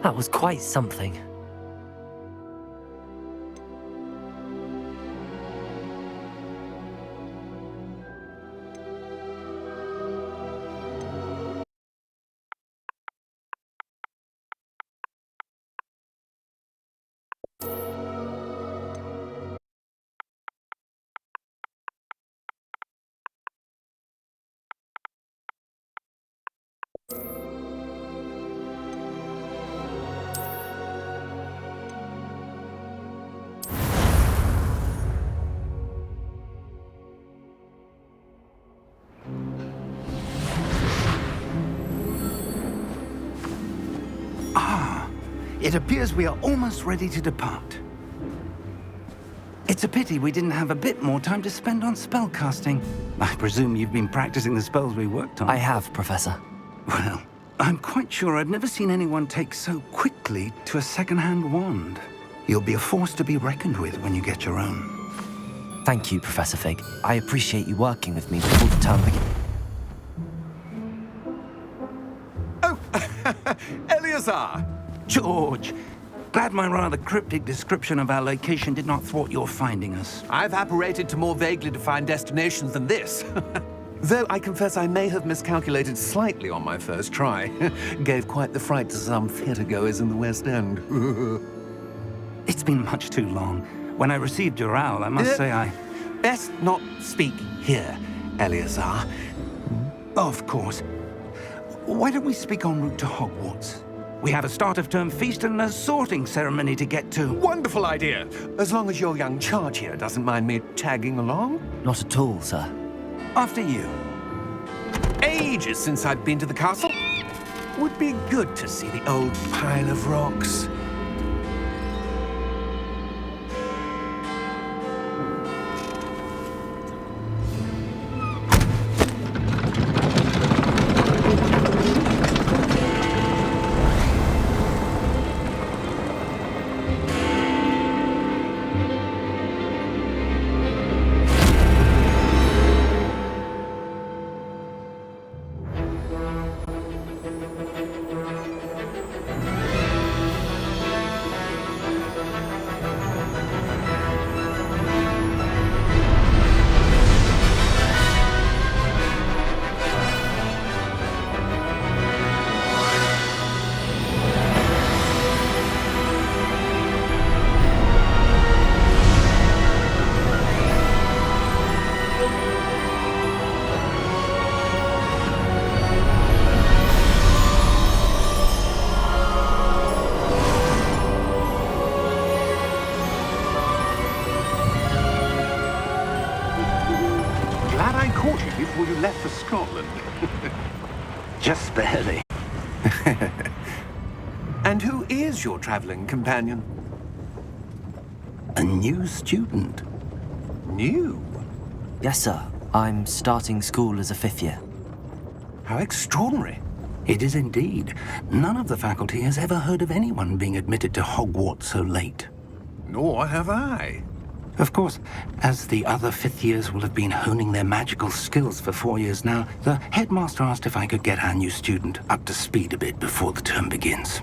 That was quite something. It appears we are almost ready to depart. It's a pity we didn't have a bit more time to spend on spellcasting. I presume you've been practicing the spells we worked on. I have, Professor. Well, I'm quite sure I've never seen anyone take so quickly to a second-hand wand. You'll be a force to be reckoned with when you get your own. Thank you, Professor Fig. I appreciate you working with me before the term begins. Oh, Eleazar! George! Glad my rather cryptic description of our location did not thwart your finding us. I've apparated to more vaguely defined destinations than this. Though I confess I may have miscalculated slightly on my first try. Gave quite the fright to some theatre-goers in the West End. It's been much too long. When I received your owl, I must say I... Best not speak here, Eleazar. Of course. Why don't we speak en route to Hogwarts? We have a start-of-term feast and a sorting ceremony to get to. Wonderful idea! As long as your young charge here doesn't mind me tagging along. Not at all, sir. After you. Ages since I've been to the castle. Would be good to see the old pile of rocks. Before you left for Scotland. Just barely. And who is your traveling companion? A new student. New? Yes, sir. I'm starting school as a 5th year. How extraordinary. It is indeed. None of the faculty has ever heard of anyone being admitted to Hogwarts so late. Nor have I. Of course, as the other 5th years will have been honing their magical skills for 4 years now, the headmaster asked if I could get our new student up to speed a bit before the term begins.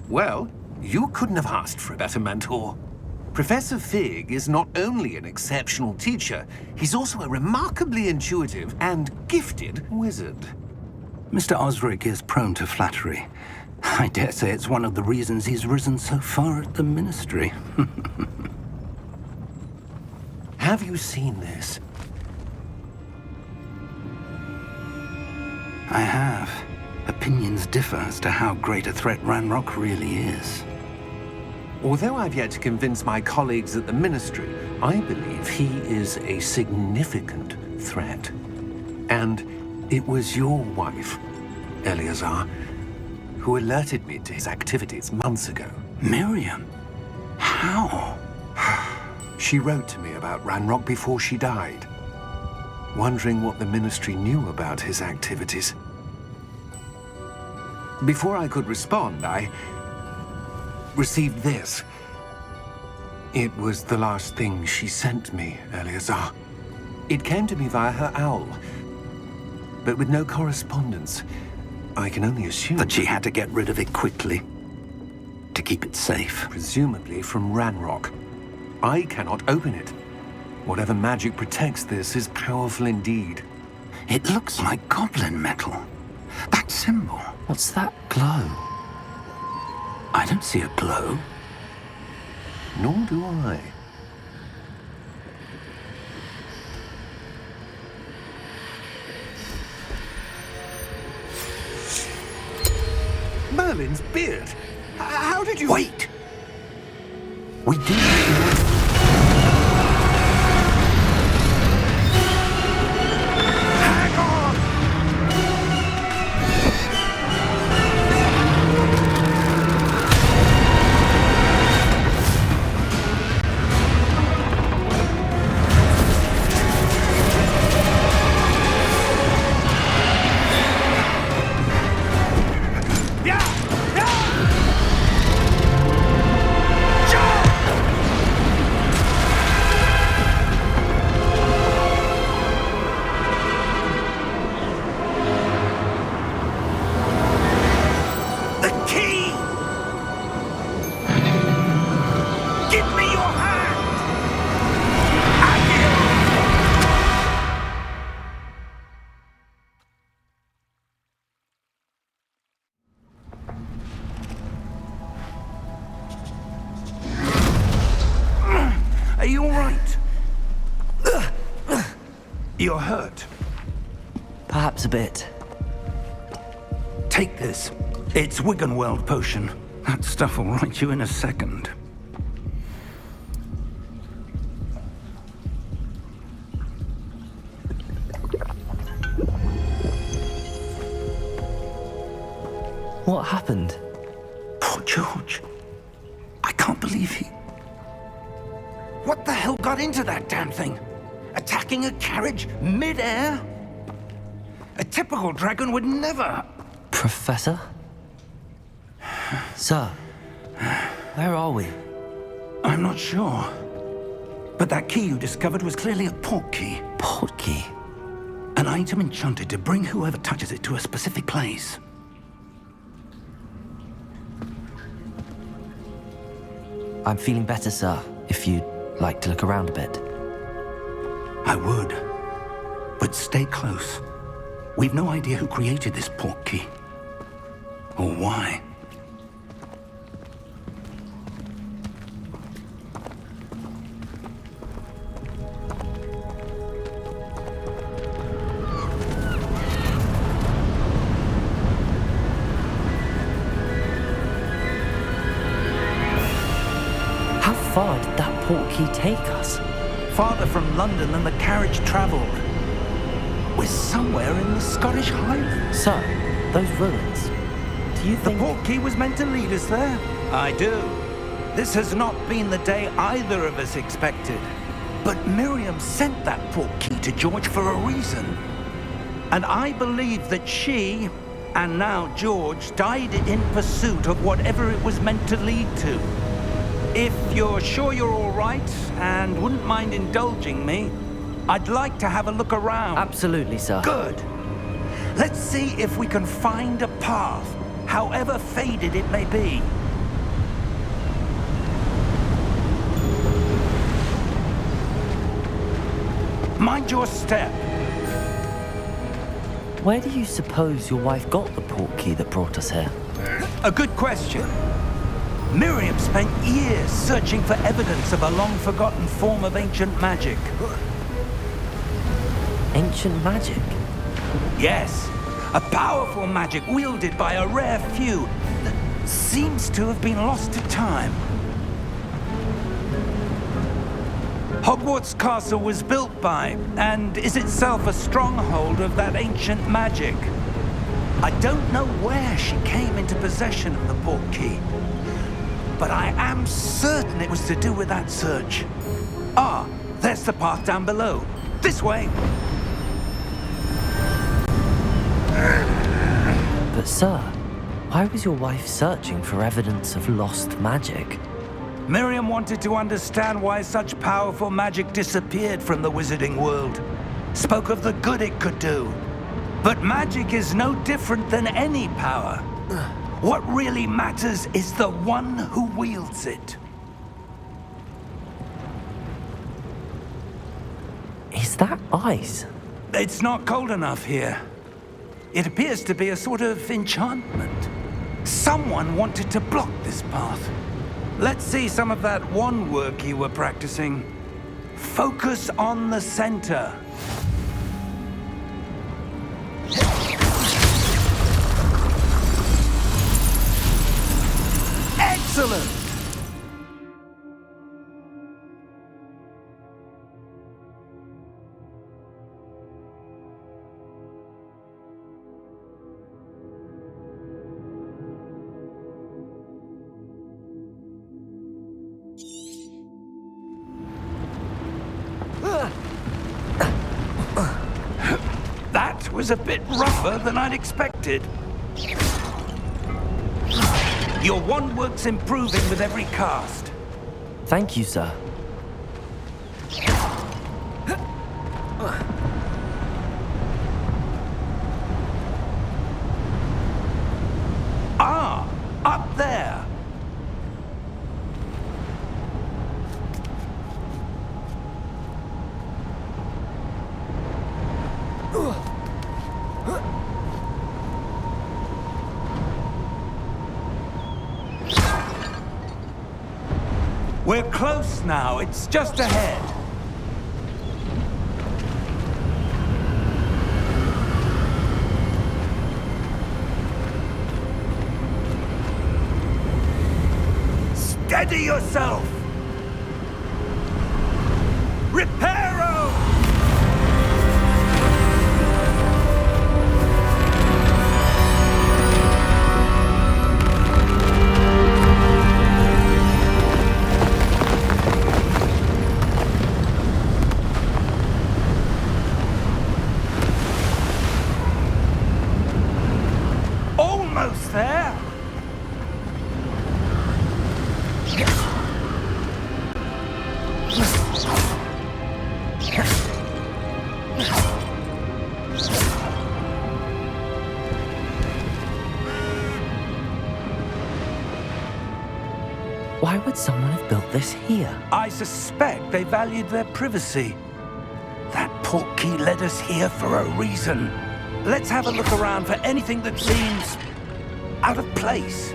Well, you couldn't have asked for a better mentor. Professor Fig is not only an exceptional teacher, he's also a remarkably intuitive and gifted wizard. Mr. Osric is prone to flattery. I dare say it's one of the reasons he's risen so far at the ministry. Have you seen this? I have. Opinions differ as to how great a threat Ranrock really is. Although I've yet to convince my colleagues at the Ministry, I believe he is a significant threat. And it was your wife, Eleazar, who alerted me to his activities months ago. Miriam? How? She wrote to me about Ranrock before she died, wondering what the Ministry knew about his activities. Before I could respond, I received this. It was the last thing she sent me, Eleazar. It came to me via her owl, but with no correspondence. I can only assume That she had to get rid of it quickly. to keep it safe. Presumably from Ranrock. I cannot open it. Whatever magic protects this is powerful indeed. It looks like goblin metal. That symbol. What's that glow? I don't see a glow. Nor do I. Merlin's beard! How did you... Wait! We do... Hang on! Are you all right? You're hurt. Perhaps a bit. Take this. It's Wiggenweld potion. That stuff will right you in a second. What happened? Poor George. I can't believe he... What the hell got into that damn thing? Attacking a carriage mid-air? A typical dragon would never... Professor? Sir, where are we? I'm not sure. But that key you discovered was clearly a port key. Port key? An item enchanted to bring whoever touches it to a specific place. I'm feeling better, sir, if you'd like to look around a bit. I would. But stay close. We've no idea who created this port key. Or why. How far did that port key take us? Farther from London than the carriage traveled. We're somewhere in the Scottish Highlands. Sir, those ruins. Do you The think... port key was meant to lead us there? I do. This has not been the day either of us expected. But Miriam sent that port key to George for a reason. And I believe that she, and now George, died in pursuit of whatever it was meant to lead to. If you're sure you're all right and wouldn't mind indulging me, I'd like to have a look around. Absolutely, sir. Good. Let's see if we can find a path, however faded it may be. Mind your step. Where do you suppose your wife got the port key that brought us here? A good question. Miriam spent years searching for evidence of a long-forgotten form of ancient magic. Ancient magic? Yes, a powerful magic wielded by a rare few that seems to have been lost to time. Hogwarts Castle was built by, and is itself a stronghold of that ancient magic. I don't know where she came into possession of the port key, but I am certain it was to do with that search. Ah, there's the path down below. This way. But sir, why was your wife searching for evidence of lost magic? Miriam wanted to understand why such powerful magic disappeared from the wizarding world. Spoke of the good it could do. But magic is no different than any power. What really matters is the one who wields it. Is that ice? It's not cold enough here. It appears to be a sort of enchantment. Someone wanted to block this path. Let's see some of that wand work you were practicing. Focus on the center. Excellent! That was a bit rougher than I'd expected. Your wand work's improving with every cast. Thank you, sir. Ah, up there. We're close now. It's just ahead. Steady yourself! Reparo! Almost there! Why would someone have built this here? I suspect they valued their privacy. That portkey led us here for a reason. Let's have a look around for anything that seems out of place.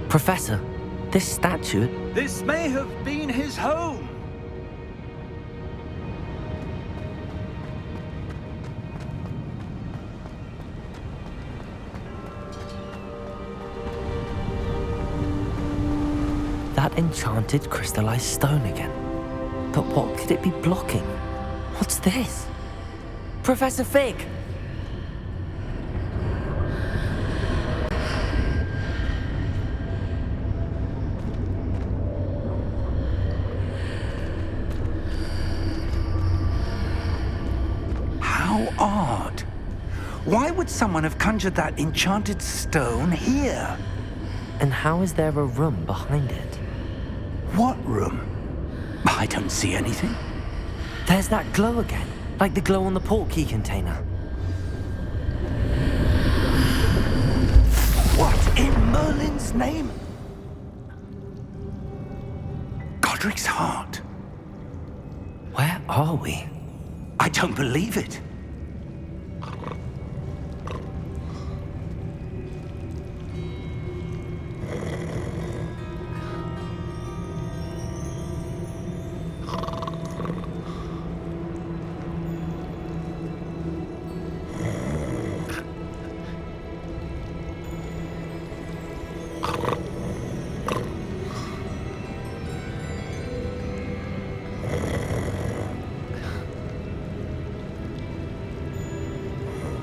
Professor, this statue... This may have been his home. That enchanted crystallized stone again. But what could it be blocking? What's this? Professor Fig! How odd. Why would someone have conjured that enchanted stone here? And how is there a room behind it? What room? I don't see anything. There's that glow again, like the glow on the portkey container. What in Merlin's name? Godric's heart. Where are we? I don't believe it.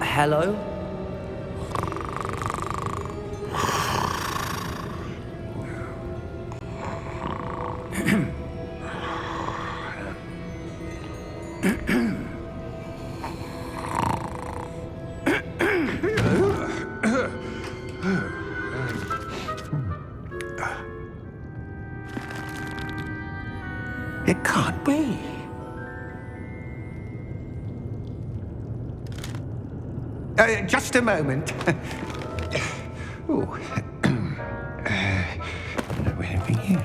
Hello? It can't be. Just a moment. Oh. Anything here?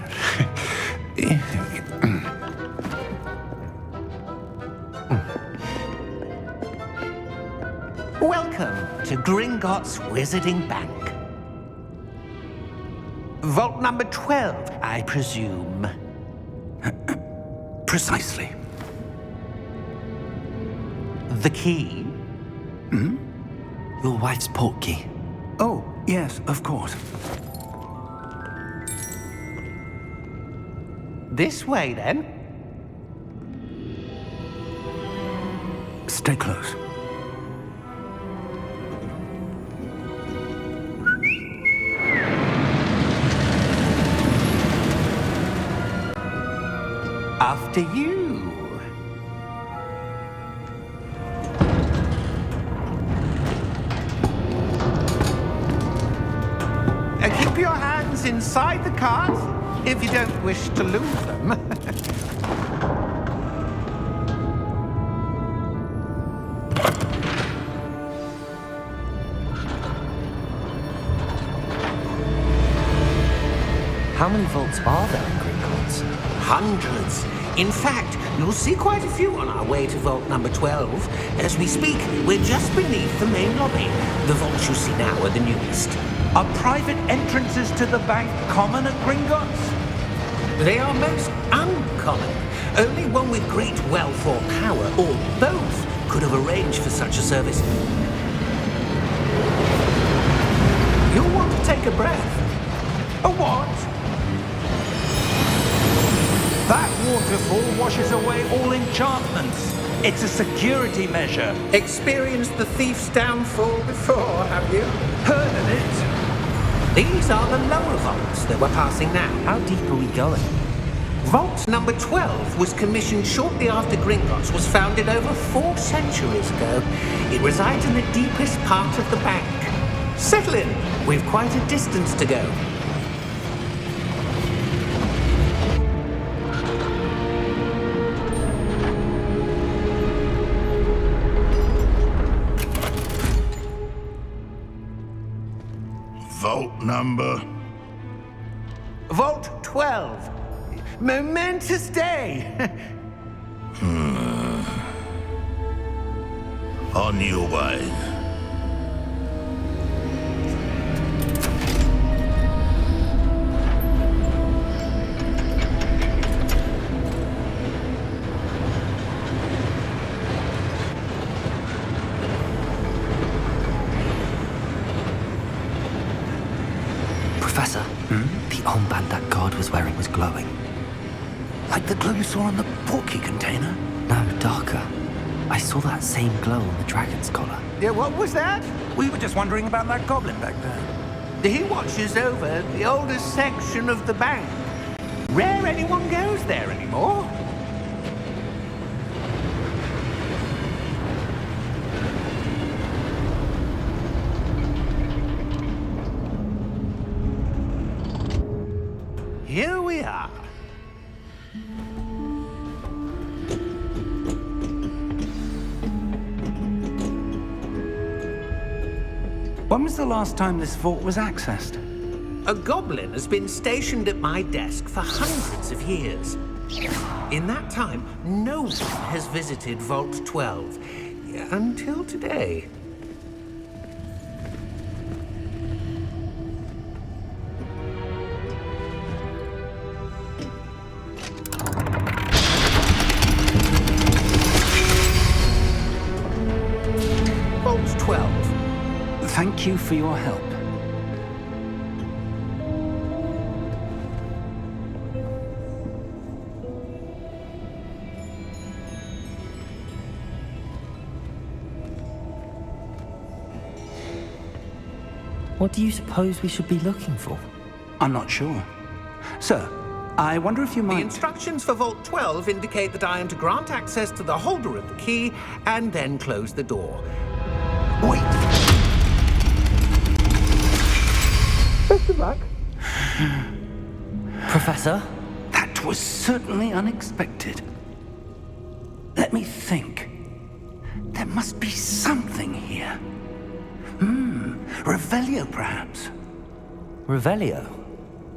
Welcome to Gringotts Wizarding Bank. Vault number 12, I presume. Precisely. The key? Your wife's portkey. Oh, yes, of course. This way, then. Stay close. After you. Keep your hands inside the cart if you don't wish to lose them. How many vaults are there in Gringotts? Hundreds. In fact, you'll see quite a few on our way to vault number 12. As we speak, we're just beneath the main lobby. The vaults you see now are the newest. Are private entrances to the bank common at Gringotts? They are most uncommon. Only one with great wealth or power, or both, could have arranged for such a service. You'll want to take a breath. A what? That waterfall washes away all enchantments. It's a security measure. Experienced the thief's downfall before, have you? Heard of it? These are the lower vaults that we're passing now. How deep are we going? Vault number 12 was commissioned shortly after Gringotts was founded over 4 centuries ago. It resides in the deepest part of the bank. Settle in. We've quite a distance to go. Vault number? Vault 12. Momentous day. On your way. Professor, the armband that guard was wearing was glowing. Like the glow you saw on the portkey container? No, darker. I saw that same glow on the dragon's collar. Yeah, what was that? We were just wondering about that goblin back there. He watches over the oldest section of the bank. Rare anyone goes there anymore. Here we are. When was the last time this vault was accessed? A goblin has been stationed at my desk for hundreds of years. In that time, no one has visited Vault 12 until today. Vault 12. Thank you for your help. What do you suppose we should be looking for? I'm not sure. Sir, I wonder if you The might... instructions for Vault 12 indicate that I am to grant access to the holder of the key and then close the door. Wait! Best of luck. Professor? That which was certainly unexpected. Let me think. There must be something here. Revelio, perhaps? Revelio?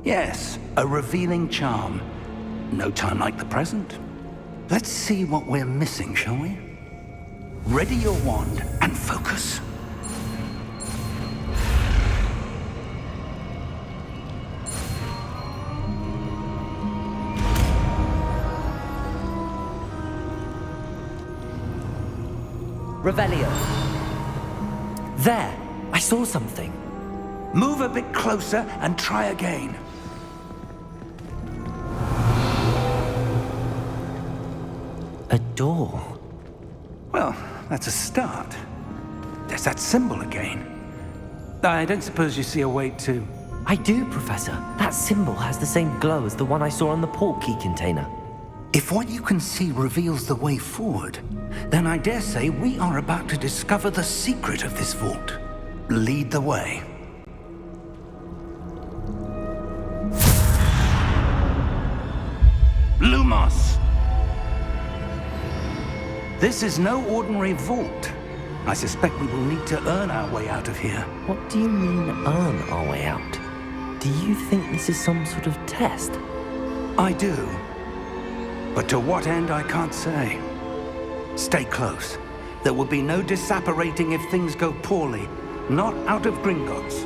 Yes, a revealing charm. No time like the present. Let's see what we're missing, shall we? Ready your wand and focus. Revelio. There! I saw something. Move a bit closer and try again. A door. Well, that's a start. There's that symbol again. I don't suppose you see a way to... I do, Professor. That symbol has the same glow as the one I saw on the portkey container. If what you can see reveals the way forward, then I dare say we are about to discover the secret of this vault. Lead the way. Lumos! This is no ordinary vault. I suspect we will need to earn our way out of here. What do you mean, earn our way out? Do you think this is some sort of test? I do. But to what end, I can't say. Stay close. There will be no disapparating if things go poorly. Not out of Gringotts.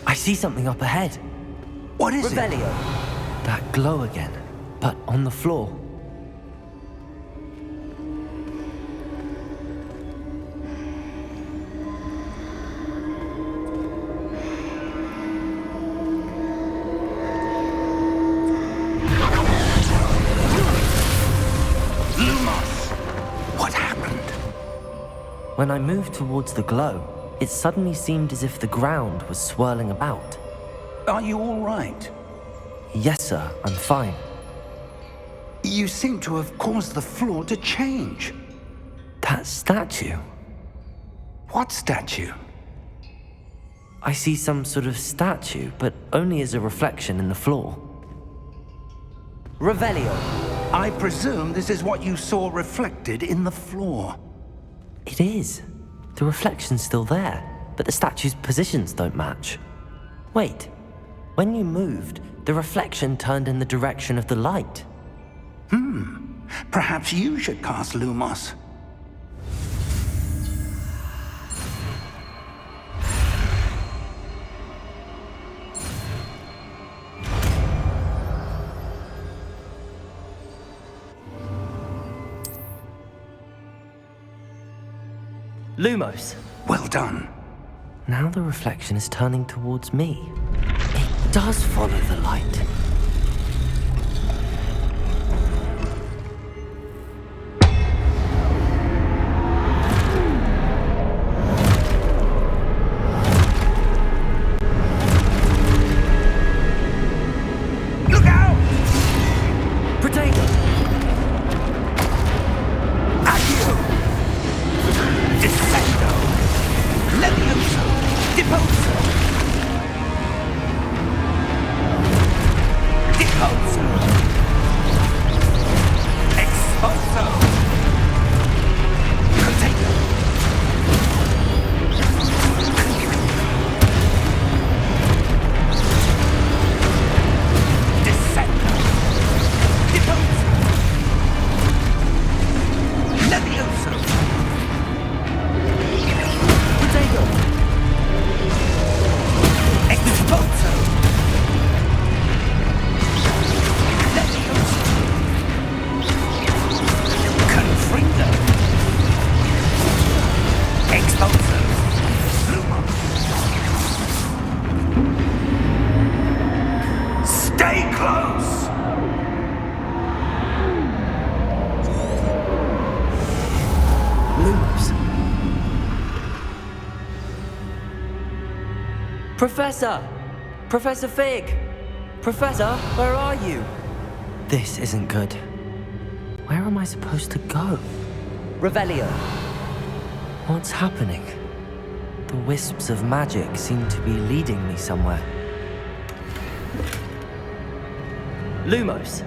I see something up ahead. What is Revelio. it? That glow again, but on the floor. Lumos! What happened? When I moved towards the glow, it suddenly seemed as if the ground was swirling about. Are you all right? Yes, sir, I'm fine. You seem to have caused the floor to change. That statue. What statue? I see some sort of statue, but only as a reflection in the floor. Revelio. I presume this is what you saw reflected in the floor. It is. The reflection's still there, but the statue's positions don't match. Wait. When you moved, the reflection turned in the direction of the light. Perhaps you should cast Lumos. Lumos. Well done. Now the reflection is turning towards me. It does follow the light. Look out! Potato! Accio! Descendo! Levioso! Deposo! Deposo! Exposo! Potato! Descendo! Deposo! Levioso! Potato! Exposo! Levioso! Confringo! Exposo! Lumos! Stay close! Lumos. Professor! Professor Fig! Professor, where are you? This isn't good. Where am I supposed to go? Revelio! What's happening? The wisps of magic seem to be leading me somewhere. Lumos!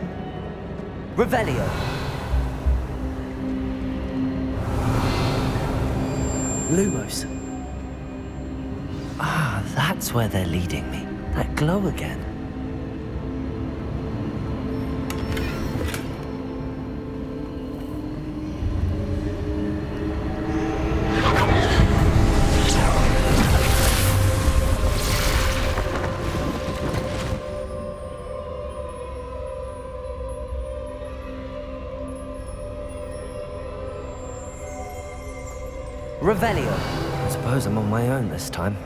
Revelio! Lumos. Ah, that's where they're leading me. That glow again. Revelio. I suppose I'm on my own this time.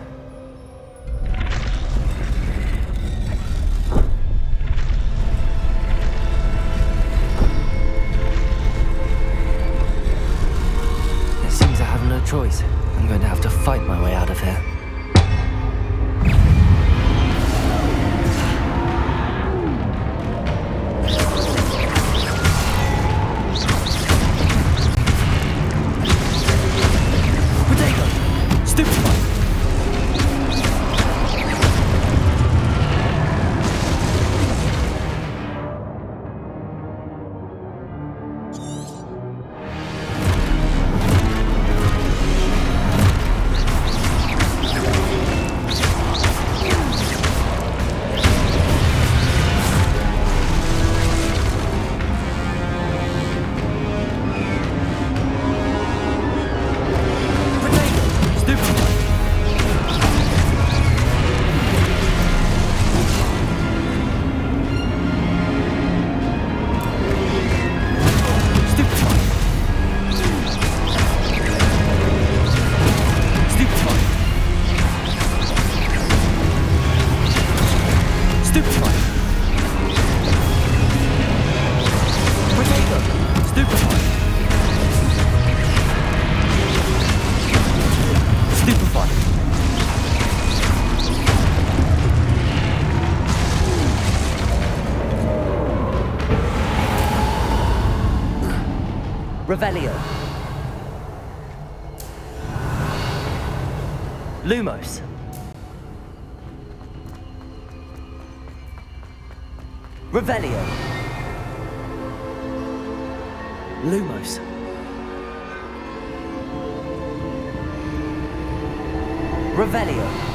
It seems I have no choice. I'm going to have to fight my way out of here. Revelio. Lumos. Revelio. Lumos. Revelio.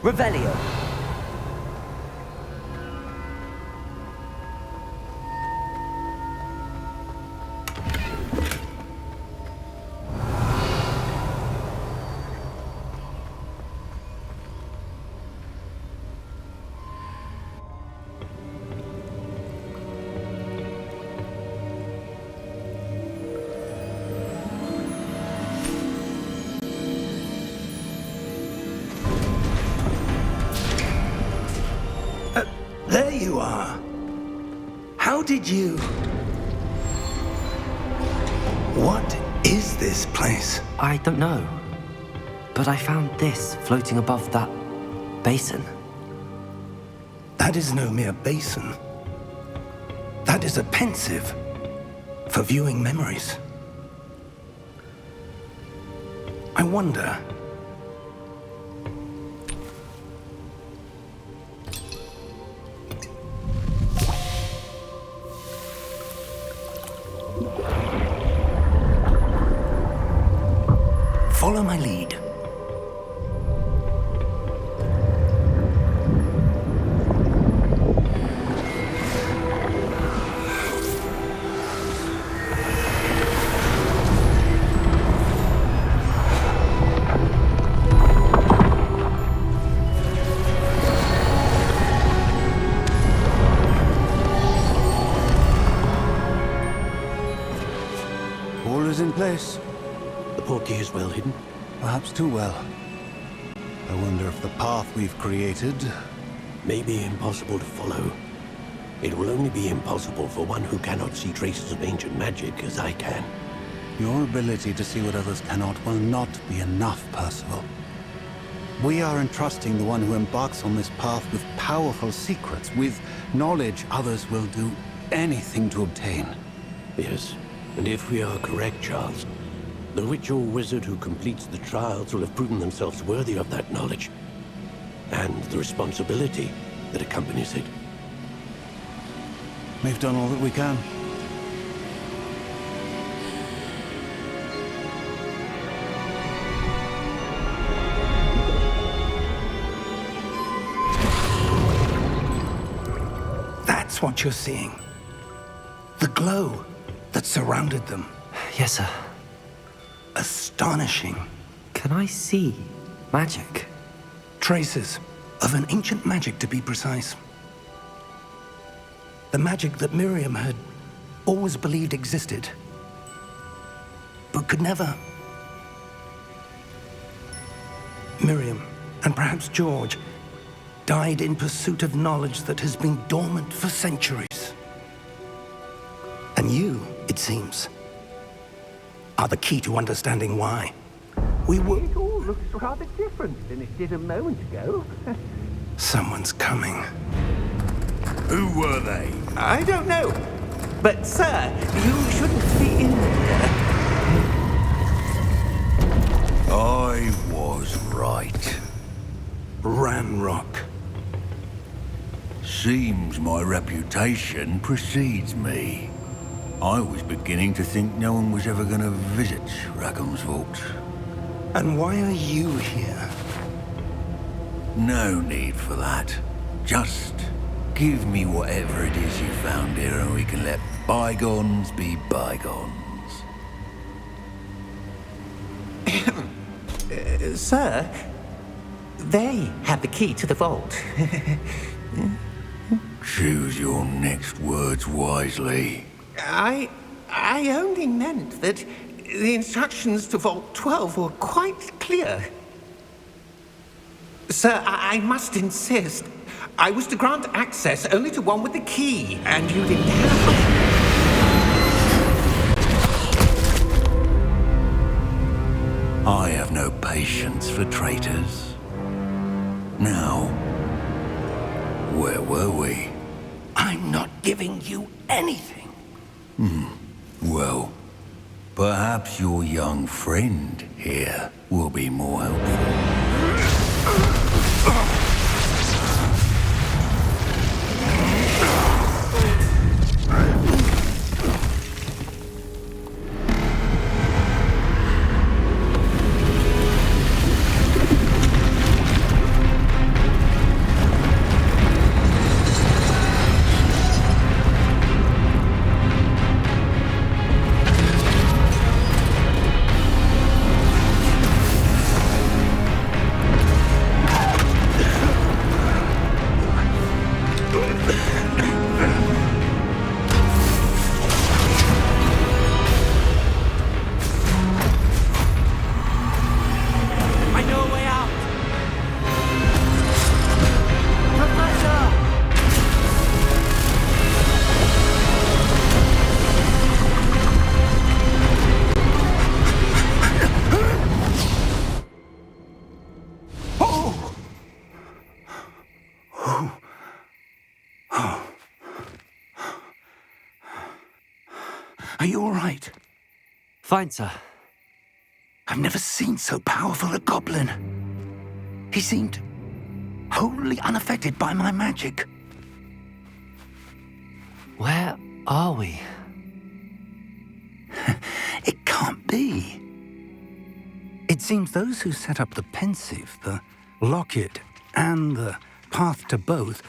Revelio. There you are. How did you... What is this place? I don't know. But I found this floating above that basin. That is no mere basin. That is a pensive for viewing memories. I wonder... Follow my lead. portkey is well hidden? Perhaps too well. I wonder if the path we've created... May be impossible to follow. It will only be impossible for one who cannot see traces of ancient magic as I can. Your ability to see what others cannot will not be enough, Percival. We are entrusting the one who embarks on this path with powerful secrets, with knowledge others will do anything to obtain. Yes, and if we are correct, Charles, the witch or wizard who completes the trials will have proven themselves worthy of that knowledge, and the responsibility that accompanies it. We've done all that we can. That's what you're seeing. The glow that surrounded them. Yes, sir. Astonishing. Can I see magic? Traces of an ancient magic, to be precise. The magic that Miriam had always believed existed, but could never. Miriam, and perhaps George, died in pursuit of knowledge that has been dormant for centuries. And you, it seems, are the key to understanding why. We were... It all looks rather different than it did a moment ago. Someone's coming. Who were they? I don't know. But, sir, you shouldn't be in here. I was right. Ranrock. Seems my reputation precedes me. I was beginning to think no one was ever going to visit Rackham's vault. And why are you here? No need for that. Just give me whatever it is you found here and we can let bygones be bygones. Sir, they have the key to the vault. Choose your next words wisely. I only meant that the instructions to Vault 12 were quite clear. Sir, I must insist. I was to grant access only to one with the key, and you didn't have it. I have no patience for traitors. Now, where were we? I'm not giving you anything. Well, perhaps your young friend here will be more helpful. Are you all right? Fine, sir. I've never seen so powerful a goblin. He seemed wholly unaffected by my magic. Where are we? It can't be. It seems those who set up the pensive, the locket, and the path to both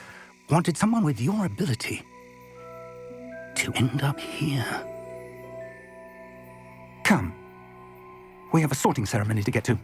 wanted someone with your ability to end up here. Come. We have a sorting ceremony to get to.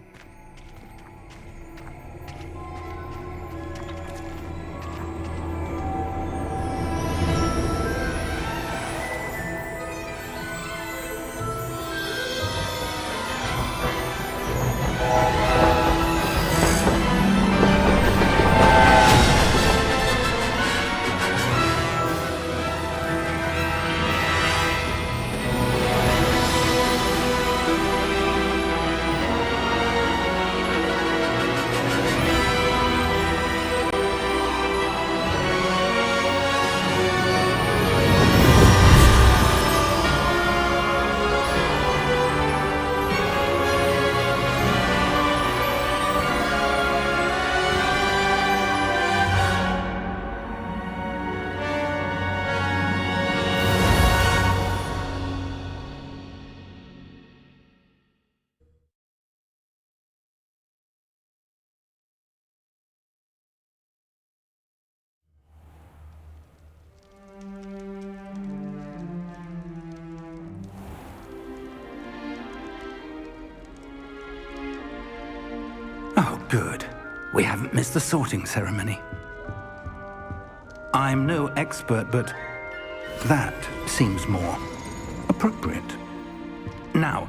Good. We haven't missed the sorting ceremony. I'm no expert, but that seems more appropriate. Now,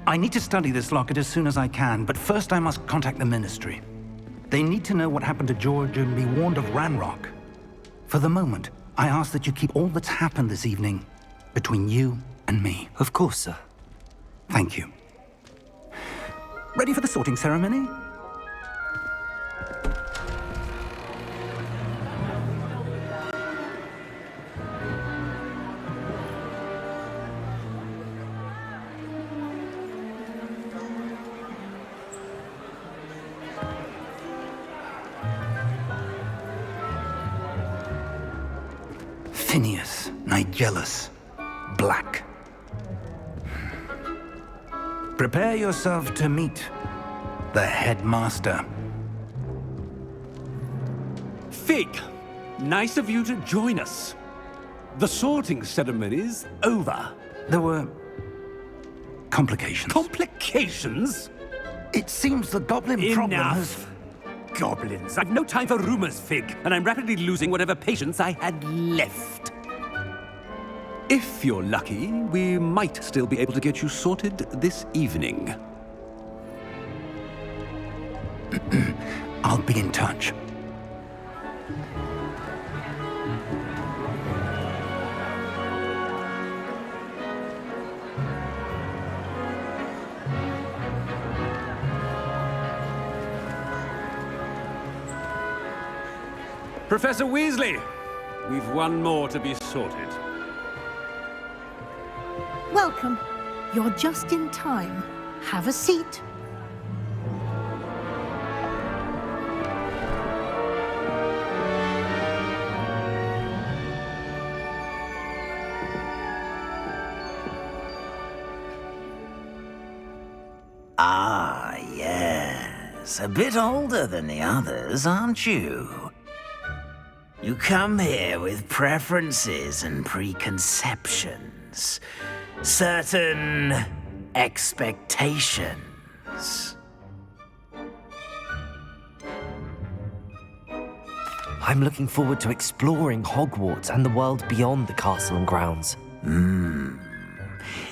I need to study this locket as soon as I can, but first I must contact the Ministry. They need to know what happened to George and be warned of Ranrock. For the moment, I ask that you keep all that's happened this evening between you and me. Of course, sir. Thank you. Ready for the sorting ceremony? Phineas, Nigellus, Black. Prepare yourself to meet the headmaster. Fig, nice of you to join us. The sorting ceremony's over. There were complications. Complications? It seems the goblin problem has... Enough. Goblins. I've no time for rumors, Fig, and I'm rapidly losing whatever patience I had left. If you're lucky, we might still be able to get you sorted this evening. I'll be in touch. Professor Weasley, we've one more to be sorted. Welcome. You're just in time. Have a seat. Ah, yes. A bit older than the others, aren't you? You come here with preferences and preconceptions. Certain expectations. I'm looking forward to exploring Hogwarts and the world beyond the castle and grounds.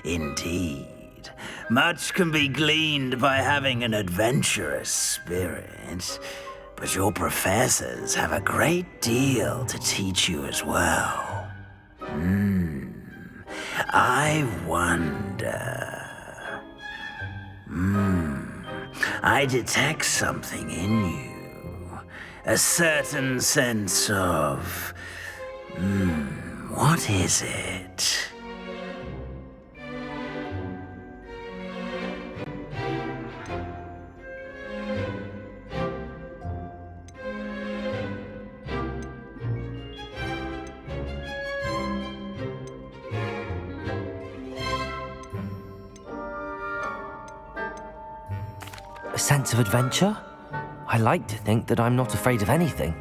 Indeed. Much can be gleaned by having an adventurous spirit, but your professors have a great deal to teach you as well. I wonder... I detect something in you. A certain sense of... what is it? A sense of adventure? I like to think that I'm not afraid of anything.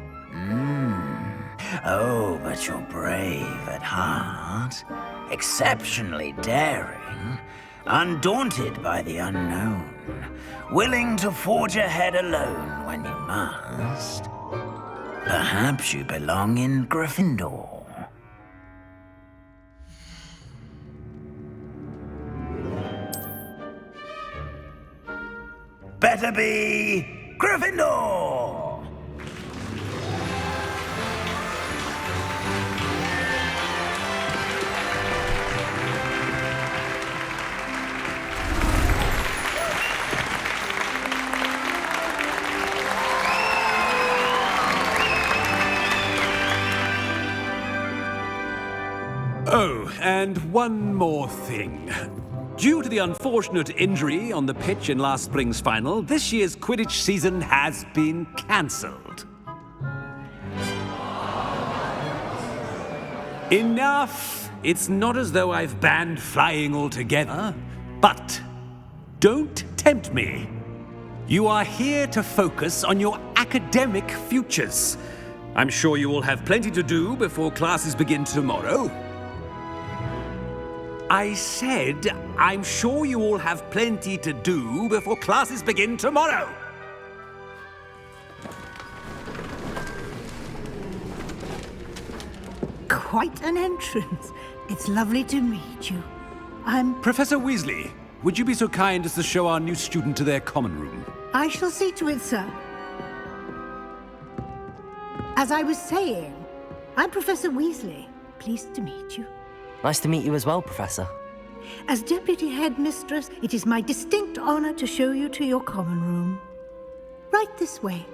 Oh, but you're brave at heart, exceptionally daring, undaunted by the unknown, willing to forge ahead alone when you must. Perhaps you belong in Gryffindor. Better be Gryffindor! Oh, and one more thing. Due to the unfortunate injury on the pitch in last spring's final, this year's Quidditch season has been cancelled. Enough! It's not as though I've banned flying altogether, but don't tempt me. You are here to focus on your academic futures. I'm sure you will have plenty to do before classes begin tomorrow. I said, I'm sure you all have plenty to do before classes begin tomorrow. quite an entrance. It's lovely to meet you. I'm... Professor Weasley, would you be so kind as to show our new student to their common room? I shall see to it, sir. As I was saying, I'm Professor Weasley. Pleased to meet you. Nice to meet you as well, Professor. As Deputy Headmistress, it is my distinct honor to show you to your common room. Right this way.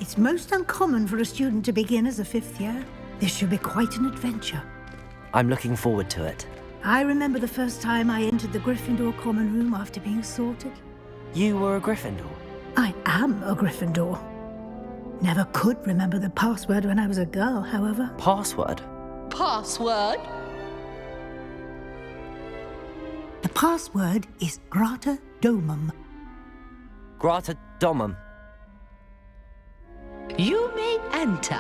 It's most uncommon for a student to begin as a fifth year. This should be quite an adventure. I'm looking forward to it. I remember the first time I entered the Gryffindor common room after being sorted. You were a Gryffindor? I am a Gryffindor. Never could remember the password when I was a girl, however. Password? Password? The password is Grata Domum. Grata Domum. You may enter.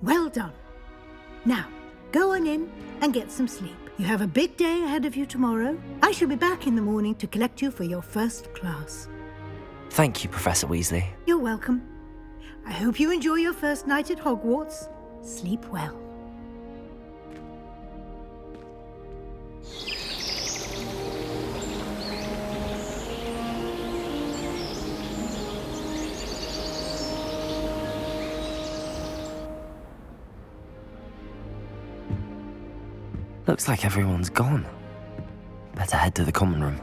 Well done. Now, go on in and get some sleep. You have a big day ahead of you tomorrow. I shall be back in the morning to collect you for your first class. Thank you, Professor Weasley. You're welcome. I hope you enjoy your first night at Hogwarts. Sleep well. Looks like everyone's gone. Better head to the common room.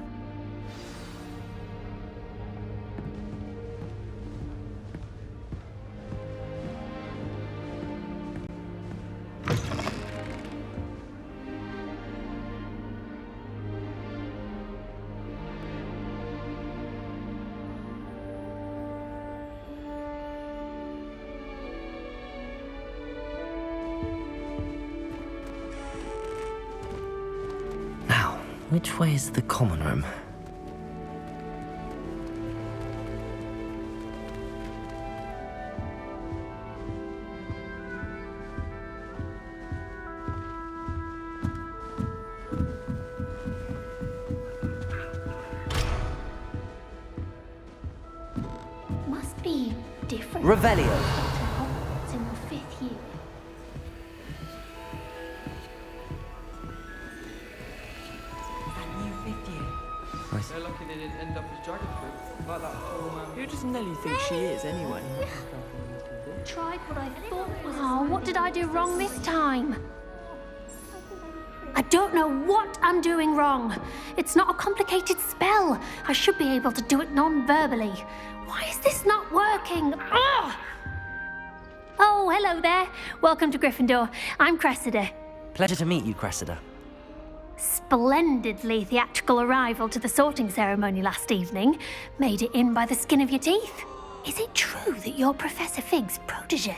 Which way is the common room? Must be different. Revelio. Hogwarts in the 5th year. They're lucky they didn't end up as dragonfruit, like that poor man. Who does Nelly think she is, anyway? Tried what I thought was. Oh, what did I do wrong this time? I don't know what I'm doing wrong. It's not a complicated spell. I should be able to do it non-verbally. Why is this not working? Ugh! Oh, hello there. Welcome to Gryffindor. I'm Cressida. Pleasure to meet you, Cressida. Splendidly theatrical arrival to the sorting ceremony last evening. Made it in by the skin of your teeth. Is it true that you're Professor Fig's protege?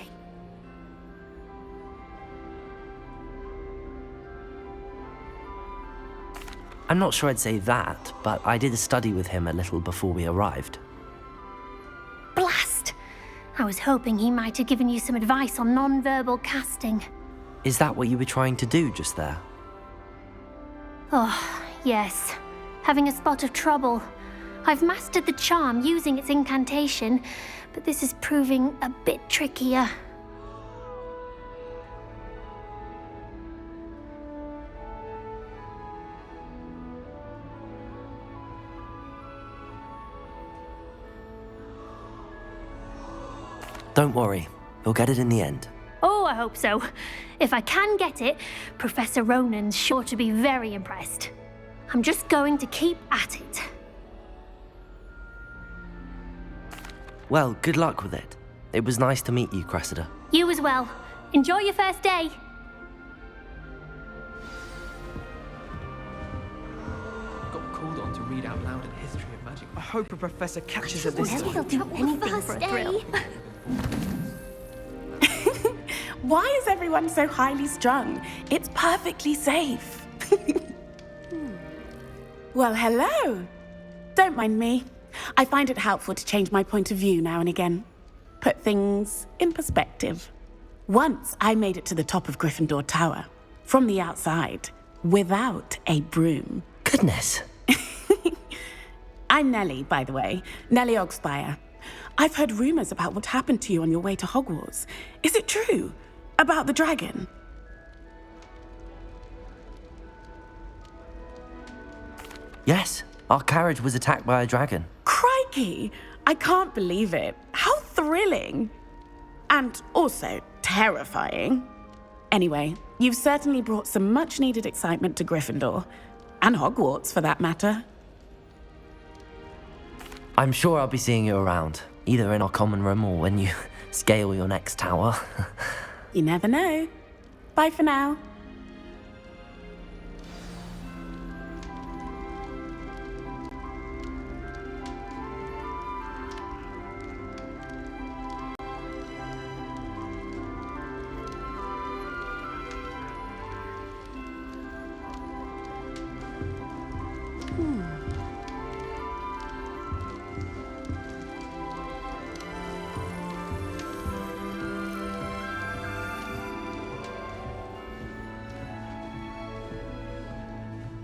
I'm not sure I'd say that, but I did study with him a little before we arrived. Blast! I was hoping he might have given you some advice on non-verbal casting. Is that what you were trying to do just there? Oh, yes. Having a spot of trouble. I've mastered the charm using its incantation, but this is proving a bit trickier. Don't worry, we'll get it in the end. Oh, I hope so. If I can get it, Professor Ronan's sure to be very impressed. I'm just going to keep at it. Well, good luck with it. It was nice to meet you, Cressida. You as well. Enjoy your first day. Got called on to read out loud a history of magic. I hope a professor catches her this Maybe time. he'll do anything for a thrill. Why is everyone so highly strung? It's perfectly safe. Well, hello. Don't mind me. I find it helpful to change my point of view now and again. Put things in perspective. Once I made it to the top of Gryffindor Tower, from the outside, without a broom. Goodness. I'm Nellie, by the way. Nellie Ogspire. I've heard rumors about what happened to you on your way to Hogwarts. Is it true? About the dragon? Yes, our carriage was attacked by a dragon. Crikey! I can't believe it. How thrilling! And also terrifying. Anyway, you've certainly brought some much-needed excitement to Gryffindor. And Hogwarts, for that matter. I'm sure I'll be seeing you around, either in our common room or when you scale your next tower. You never know. Bye for now.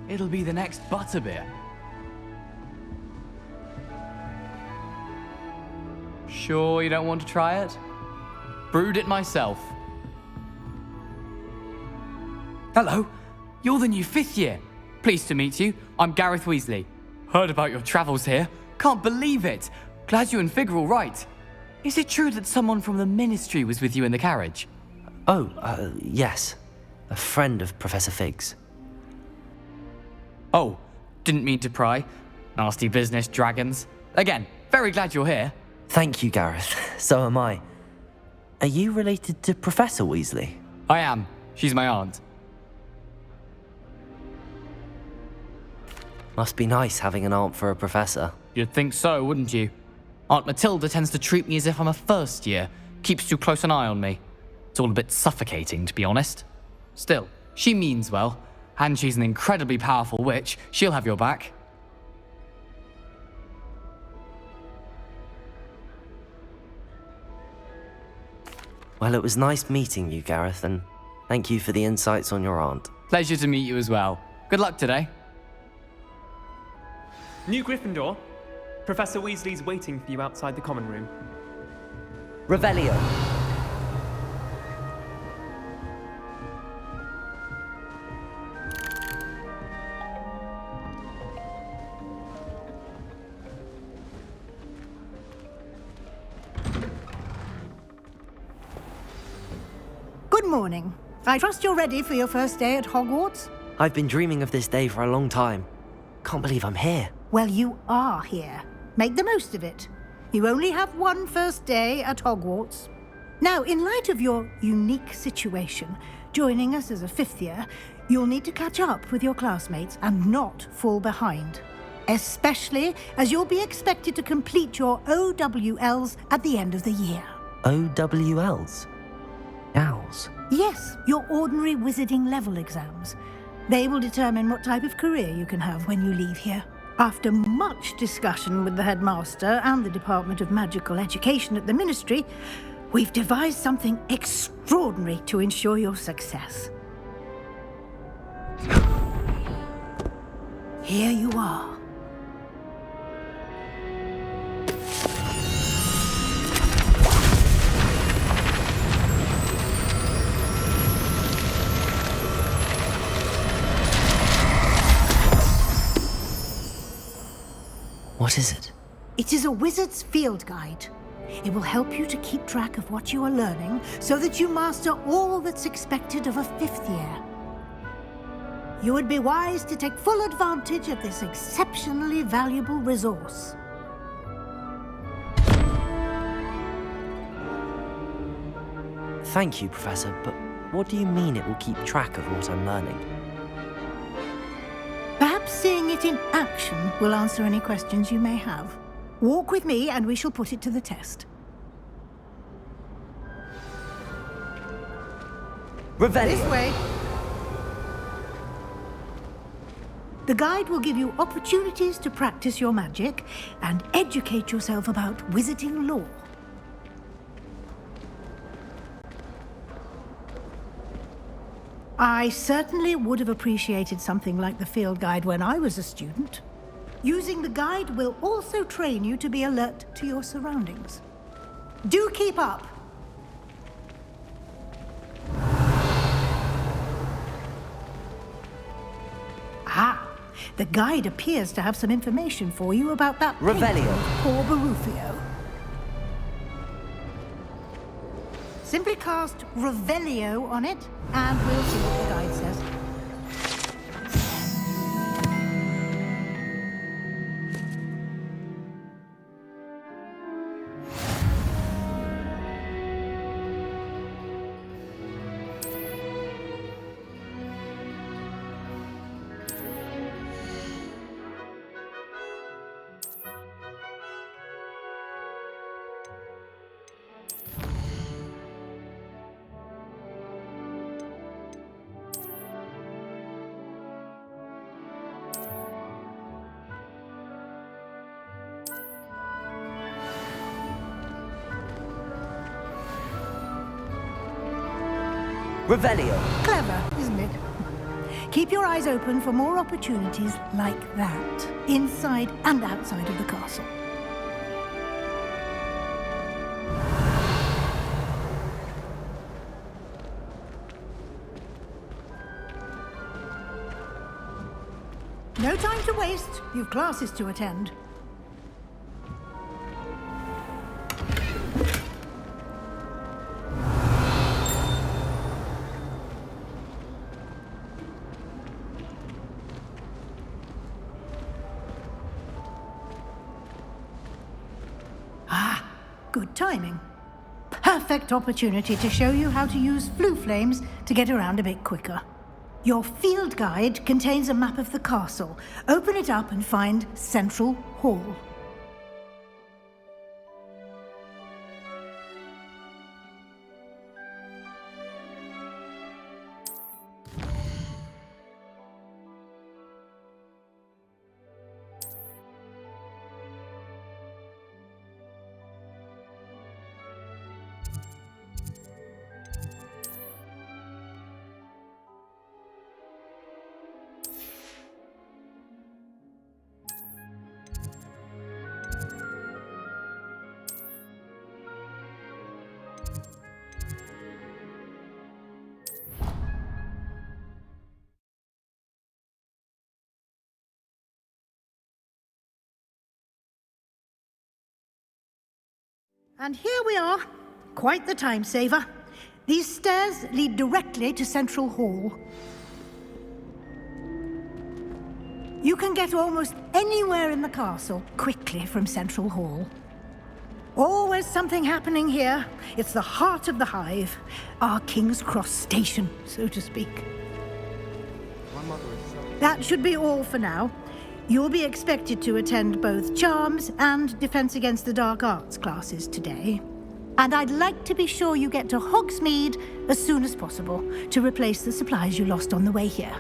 It'll be the next butterbeer. Sure you don't want to try it? Brewed it myself. Hello, you're the new 5th year. Pleased to meet you. I'm Gareth Weasley. Heard about your travels here. Can't believe it. Glad you and Fig are all right. Is it true that someone from the Ministry was with you in the carriage? Oh, yes. A friend of Professor Fig's. Oh, didn't mean to pry. Nasty business, dragons. Again, very glad you're here. Thank you, Gareth. So am I. Are you related to Professor Weasley? I am. She's my aunt. Must be nice having an aunt for a professor. You'd think so, wouldn't you? Aunt Matilda tends to treat me as if I'm a first year. Keeps too close an eye on me. It's all a bit suffocating, to be honest. Still, she means well. And she's an incredibly powerful witch. She'll have your back. Well, it was nice meeting you, Gareth, and thank you for the insights on your aunt. Pleasure to meet you as well. Good luck today. New Gryffindor. Professor Weasley's waiting for you outside the common room. Revelio. Good morning. I trust you're ready for your first day at Hogwarts? I've been dreaming of this day for a long time. Can't believe I'm here. Well, you are here. Make the most of it. You only have one first day at Hogwarts. Now, in light of your unique situation, joining us as a 5th year, you'll need to catch up with your classmates and not fall behind. Especially as you'll be expected to complete your OWLs at the end of the year. OWLs? Owls? Yes, your ordinary wizarding level exams. They will determine what type of career you can have when you leave here. After much discussion with the headmaster and the Department of Magical Education at the Ministry, we've devised something extraordinary to ensure your success. Here you are. What is it? It is a wizard's field guide. It will help you to keep track of what you are learning so that you master all that's expected of a 5th year. You would be wise to take full advantage of this exceptionally valuable resource. Thank you, Professor, but what do you mean it will keep track of what I'm learning? Perhaps seeing it in action will answer any questions you may have. Walk with me and we shall put it to the test. Revelio. This way. The guide will give you opportunities to practice your magic and educate yourself about wizarding lore. I certainly would have appreciated something like the field guide when I was a student. Using the guide will also train you to be alert to your surroundings. Do keep up! Ah, the guide appears to have some information for you about that Revelio. Poor Barufio. Simply cast Revelio on it, and we'll see what the guide says. Revelio. Clever, isn't it? Keep your eyes open for more opportunities like that, inside and outside of the castle. No time to waste. You've classes to attend. Good timing. Perfect opportunity to show you how to use flue flames to get around a bit quicker. Your field guide contains a map of the castle. Open it up and find Central Hall. And here we are. Quite the time saver. These stairs lead directly to Central Hall. You can get almost anywhere in the castle quickly from Central Hall. Always something happening here. It's the heart of the hive. Our King's Cross station, so to speak. That should be all for now. You'll be expected to attend both Charms and Defense Against the Dark Arts classes today. And I'd like to be sure you get to Hogsmeade as soon as possible to replace the supplies you lost on the way here.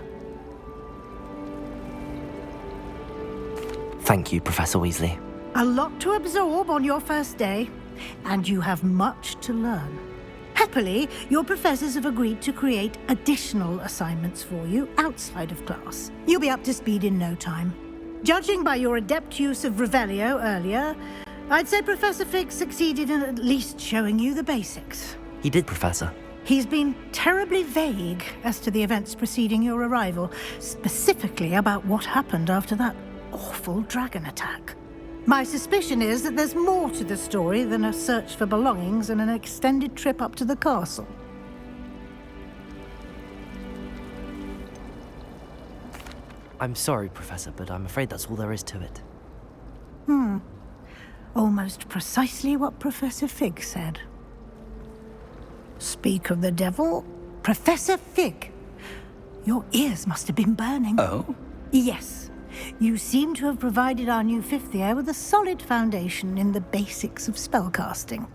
Thank you, Professor Weasley. A lot to absorb on your first day, and you have much to learn. Happily, your professors have agreed to create additional assignments for you outside of class. You'll be up to speed in no time. Judging by your adept use of Revelio earlier, I'd say Professor Fig succeeded in at least showing you the basics. He did, Professor. He's been terribly vague as to the events preceding your arrival, specifically about what happened after that awful dragon attack. My suspicion is that there's more to the story than a search for belongings and an extended trip up to the castle. I'm sorry, Professor, but I'm afraid that's all there is to it. Almost precisely what Professor Fig said. Speak of the devil, Professor Fig. Your ears must have been burning. Oh? Yes. You seem to have provided our new fifth year with a solid foundation in the basics of spellcasting.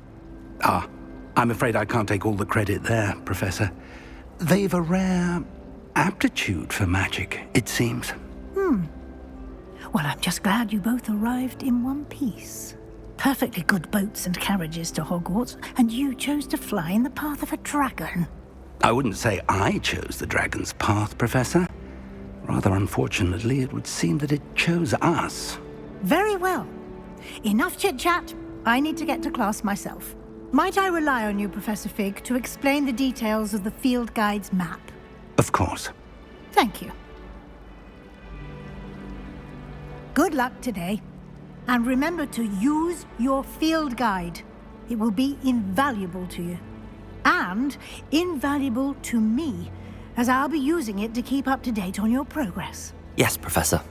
Ah, I'm afraid I can't take all the credit there, Professor. They've a rare aptitude for magic, it seems. Well, I'm just glad you both arrived in one piece. Perfectly good boats and carriages to Hogwarts, and you chose to fly in the path of a dragon. I wouldn't say I chose the dragon's path, Professor. Rather unfortunately, it would seem that it chose us. Very well. Enough chit-chat. I need to get to class myself. Might I rely on you, Professor Fig, to explain the details of the field guide's map? Of course. Thank you. Good luck today. And remember to use your field guide. It will be invaluable to you. And invaluable to me, as I'll be using it to keep up to date on your progress. Yes, Professor.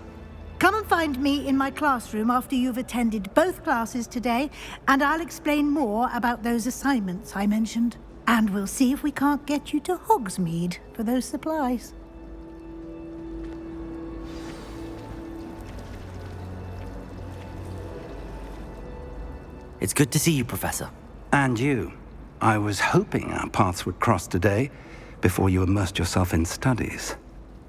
Come and find me in my classroom after you've attended both classes today, and I'll explain more about those assignments I mentioned. And we'll see if we can't get you to Hogsmeade for those supplies. It's good to see you, Professor. And you. I was hoping our paths would cross today, before you immersed yourself in studies.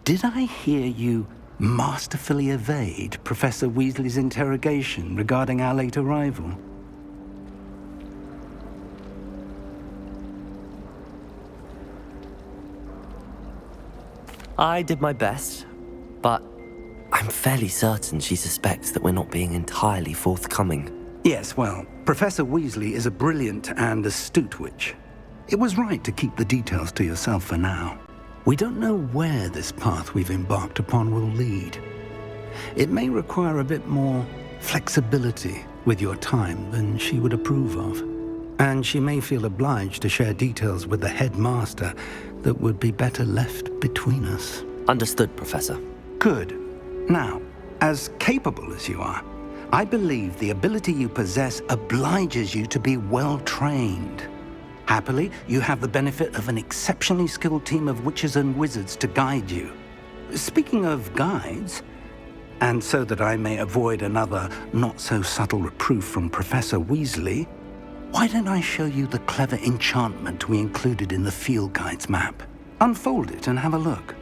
Did I hear you masterfully evade Professor Weasley's interrogation regarding our late arrival? I did my best, but I'm fairly certain she suspects that we're not being entirely forthcoming. Yes, well, Professor Weasley is a brilliant and astute witch. It was right to keep the details to yourself for now. We don't know where this path we've embarked upon will lead. It may require a bit more flexibility with your time than she would approve of. And she may feel obliged to share details with the headmaster that would be better left between us. Understood, Professor. Good. Now, as capable as you are, I believe the ability you possess obliges you to be well-trained. Happily, you have the benefit of an exceptionally skilled team of witches and wizards to guide you. Speaking of guides, and so that I may avoid another not-so-subtle reproof from Professor Weasley, why don't I show you the clever enchantment we included in the field guide's map? Unfold it and have a look.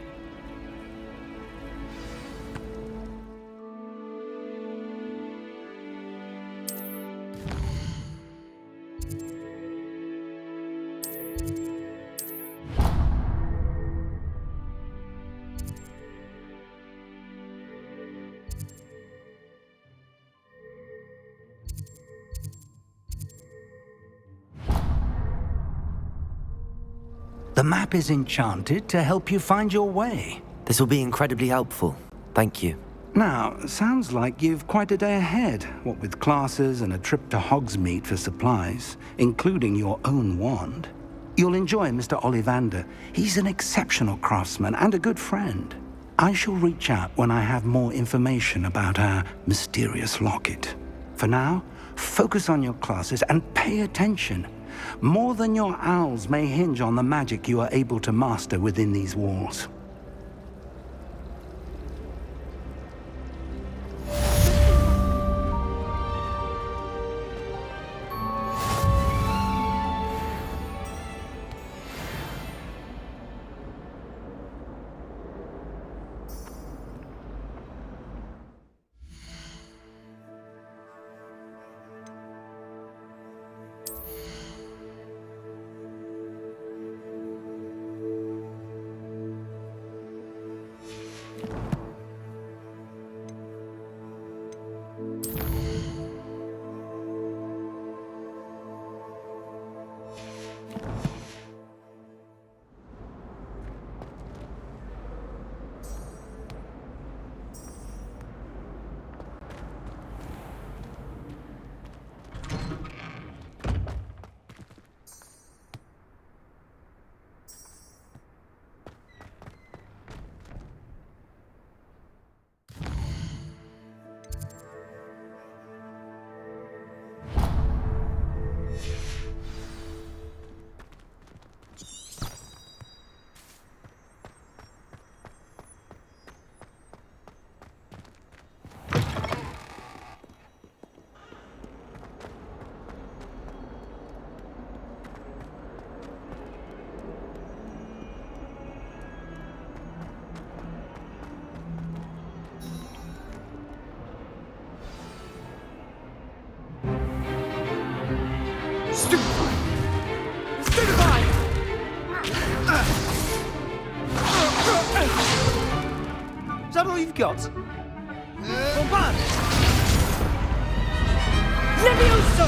The map is enchanted to help you find your way. This will be incredibly helpful. Thank you. Now, sounds like you've quite a day ahead, what with classes and a trip to Hogsmeade for supplies, including your own wand. You'll enjoy Mr. Ollivander. He's an exceptional craftsman and a good friend. I shall reach out when I have more information about our mysterious locket. For now, focus on your classes and pay attention. More than your owls may hinge on the magic you are able to master within these walls. that all you've got? Bombard! Levioso!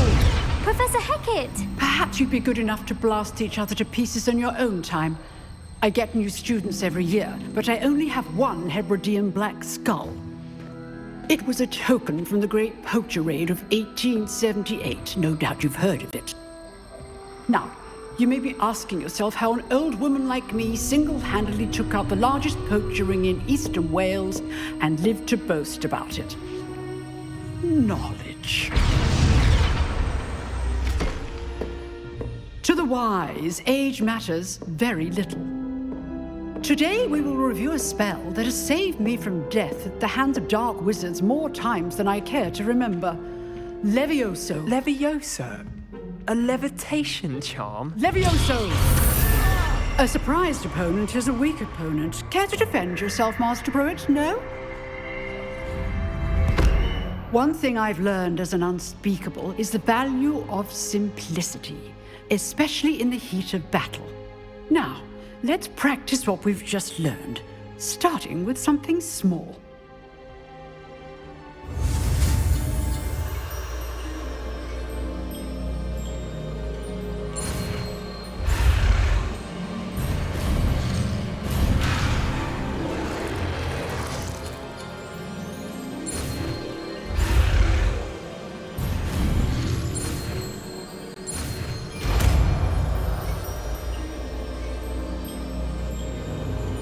Professor Hecat! Perhaps you'd be good enough to blast each other to pieces on your own time. I get new students every year, but I only have one Hebridean black skull. It was a token from the Great Poacher Raid of 1878. No doubt you've heard of it. Now, you may be asking yourself how an old woman like me single-handedly took out the largest poacher ring in eastern Wales and lived to boast about it. Knowledge. To the wise, age matters very little. Today we will review a spell that has saved me from death at the hands of dark wizards more times than I care to remember. Levioso. Levioso? A levitation charm? Levioso! A surprised opponent is a weak opponent. Care to defend yourself, Master Pruitt? No? One thing I've learned as an unspeakable is the value of simplicity, especially in the heat of battle. Now, let's practice what we've just learned, starting with something small.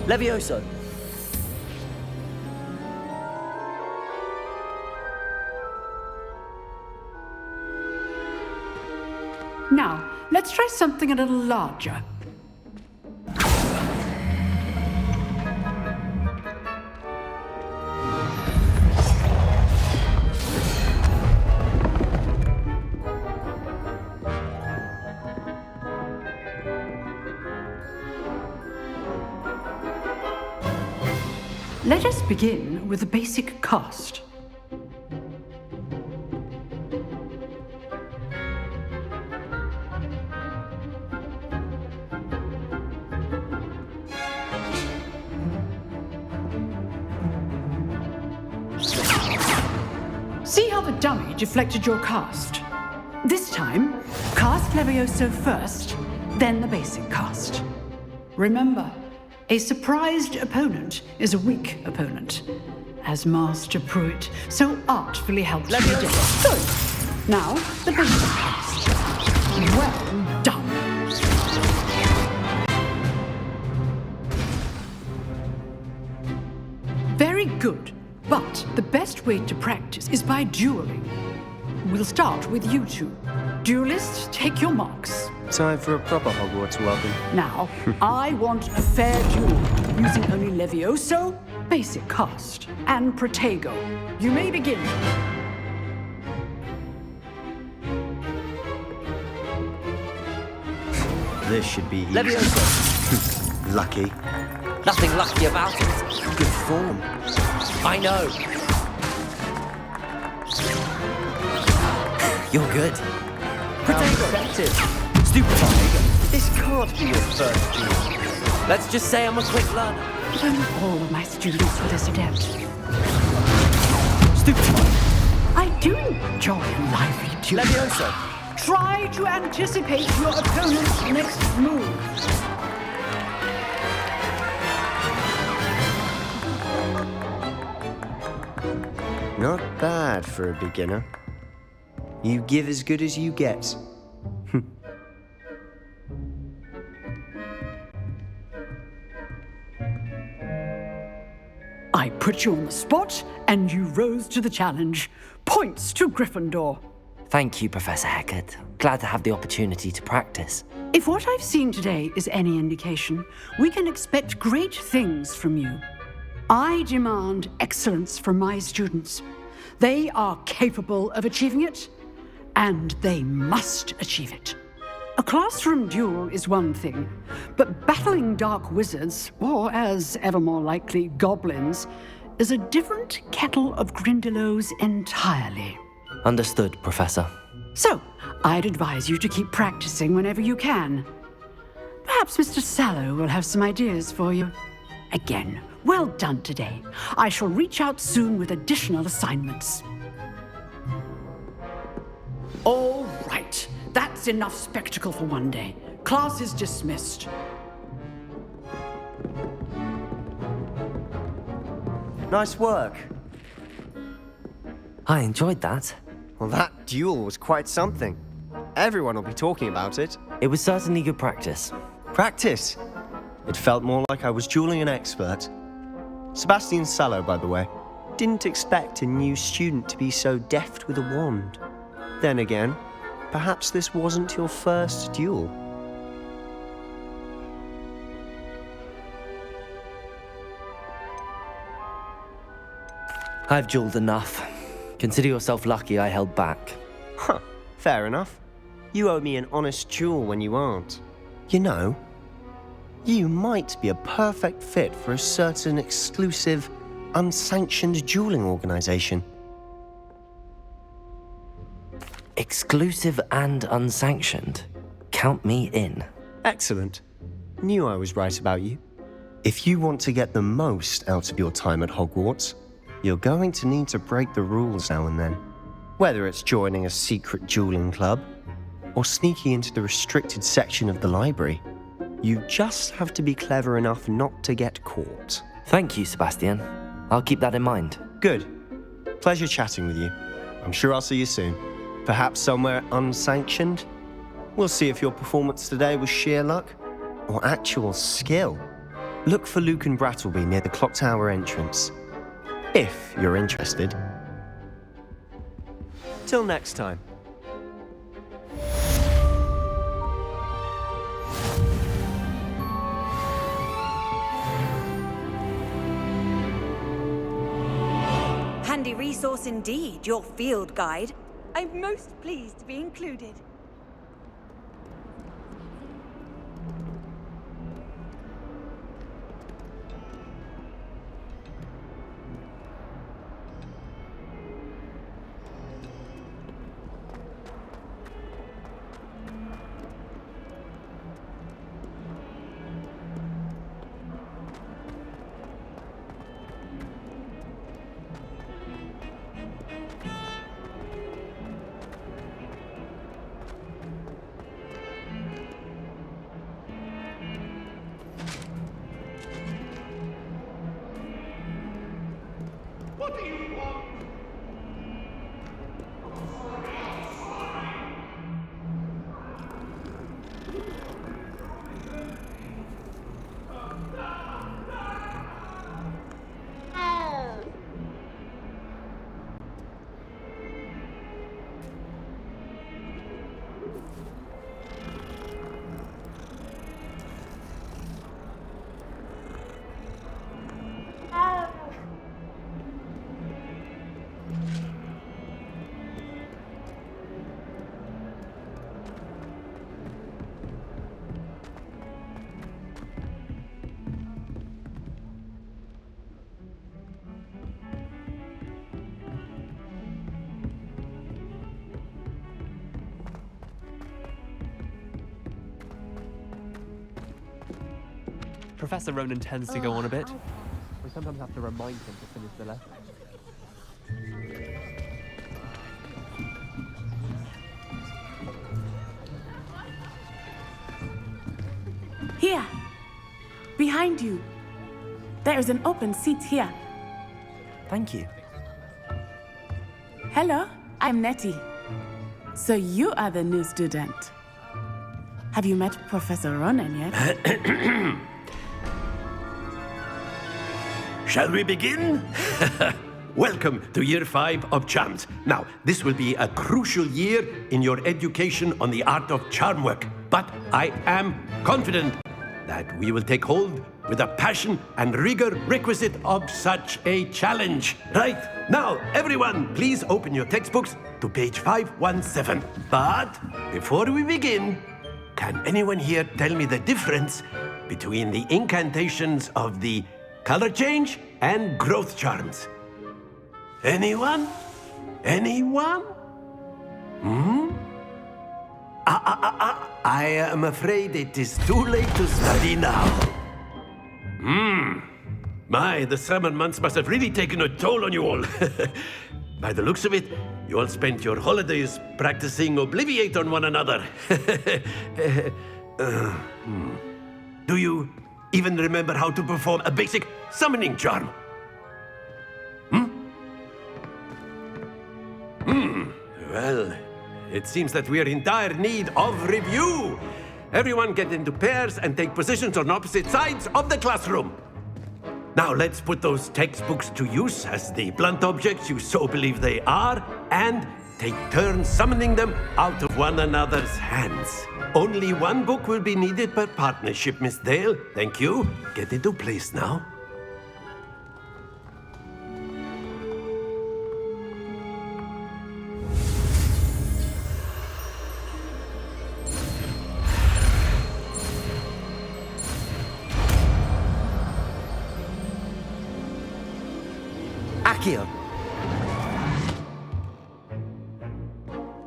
Levioso! Now, let's try something a little larger. Let us begin with the basic cast. See how the dummy deflected your cast? This time, cast Levioso first, then the basic cast. Remember, a surprised opponent is a weak opponent, as Master Pruitt so artfully helped me do. Good. Now, the basic cast. Well done. Very good, but the best way to practice is by dueling. We'll start with you two. Duelists, take your marks. Time for a proper Hogwarts welcome. Now, I want a fair duel, using only Levioso, basic cast, and Protego. You may begin. This should be easy. Levioso! Lucky. Nothing lucky about it. Good form. I know. You're good. Protego. Stupid Protego. This can't be your first duel. Let's just say I'm a quick learner. If only all of my students were this adept. Stupid Protego. I do enjoy a lively duel. Levioso. Try to anticipate your opponent's next move. Not bad for a beginner. You give as good as you get. I put you on the spot, and you rose to the challenge. Points to Gryffindor. Thank you, Professor Hecat. Glad to have the opportunity to practice. If what I've seen today is any indication, we can expect great things from you. I demand excellence from my students. They are capable of achieving it, and they must achieve it. A classroom duel is one thing, but battling dark wizards, or as ever more likely, goblins, is a different kettle of Grindylows entirely. Understood, Professor. So, I'd advise you to keep practicing whenever you can. Perhaps Mr. Sallow will have some ideas for you. again. Well done today. I shall reach out soon with additional assignments. All right. That's enough spectacle for one day. Class is dismissed. Nice work. I enjoyed that. Well, that duel was quite something. Everyone will be talking about it. It was certainly good practice. Practice? It felt more like I was dueling an expert. Sebastian Sallow, by the way. Didn't expect a new student to be so deft with a wand. Then again, perhaps this wasn't your first duel. I've dueled enough. Consider yourself lucky I held back. Huh, fair enough. You owe me an honest duel when you aren't. You know, you might be a perfect fit for a certain exclusive, unsanctioned dueling organization. Exclusive and unsanctioned? Count me in. Excellent. Knew I was right about you. If you want to get the most out of your time at Hogwarts, you're going to need to break the rules now and then. Whether it's joining a secret dueling club, or sneaking into the restricted section of the library, you just have to be clever enough not to get caught. Thank you, Sebastian. I'll keep that in mind. Good. Pleasure chatting with you. I'm sure I'll see you soon. Perhaps somewhere unsanctioned? We'll see if your performance today was sheer luck or actual skill. Look for Luke and Brattleby near the clock tower entrance, if you're interested. Till next time. Handy resource indeed, your field guide. I'm most pleased to be included. Professor Ronan tends to go on a bit. We sometimes have to remind him to finish the lesson. Here, behind you. There is an open seat here. Thank you. Hello, I'm Nettie. So you are the new student. Have you met Professor Ronan yet? Shall we begin? Welcome to Year 5 of Charms. Now, this will be a crucial year in your education on the art of charm work, but I am confident that we will take hold with the passion and rigor requisite of such a challenge. Right, now, everyone, please open your textbooks to page 517. But before we begin, can anyone here tell me the difference between the incantations of the color change and growth charms? Anyone? Anyone? I am afraid it is too late to study now. My, the summer months must have really taken a toll on you all. By the looks of it, you all spent your holidays practicing Obliviate on one another. Do you even remember how to perform a basic summoning charm? Well, it seems that we are in dire need of review. Everyone get into pairs and take positions on opposite sides of the classroom. Now let's put those textbooks to use as the blunt objects you so believe they are, and take turns summoning them out of one another's hands. Only one book will be needed per partnership, Miss Dale. Thank you. Get into place now. Accio.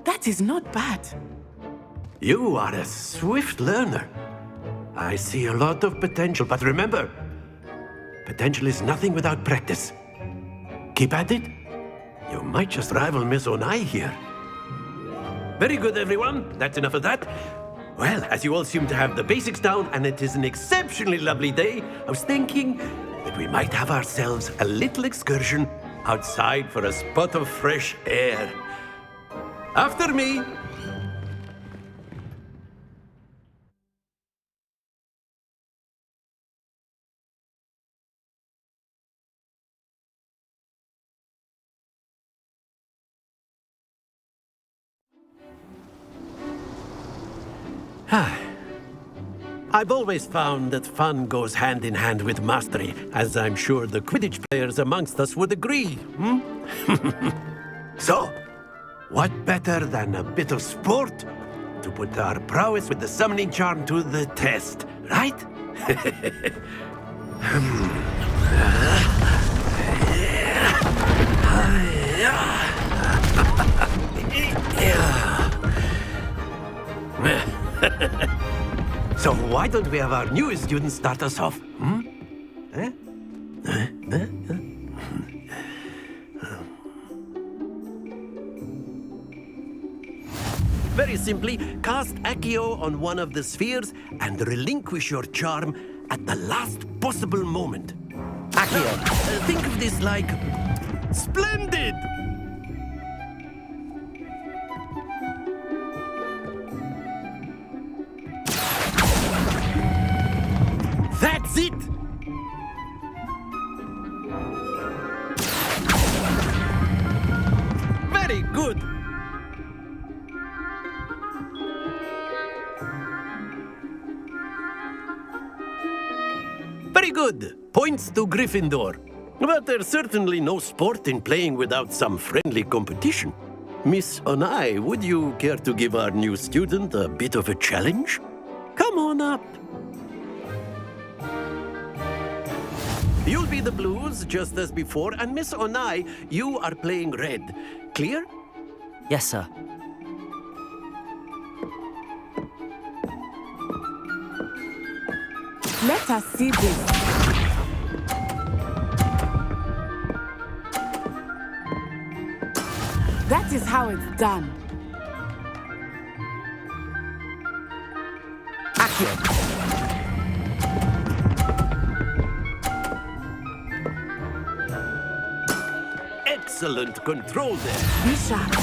That is not bad. You are a swift learner. I see a lot of potential, but remember, potential is nothing without practice. Keep at it. You might just rival Miss Onai here. Very good, everyone. That's enough of that. Well, as you all seem to have the basics down, and it is an exceptionally lovely day, I was thinking that we might have ourselves a little excursion outside for a spot of fresh air. After me. I've always found that fun goes hand in hand with mastery, as I'm sure the Quidditch players amongst us would agree. So, what better than a bit of sport to put our prowess with the summoning charm to the test, right? So why don't we have our newest student start us off? Very simply, cast Accio on one of the spheres and relinquish your charm at the last possible moment. Accio. Think of this like... Splendid! That's it! Very good! Very good! Points to Gryffindor. But there's certainly no sport in playing without some friendly competition. Miss Onai, would you care to give our new student a bit of a challenge? Come on up. You'll be the blues, just as before, and Miss Onai, you are playing red. Clear? Yes, sir. Let us see this. That is how it's done. Accio. Excellent control there. Be sharp.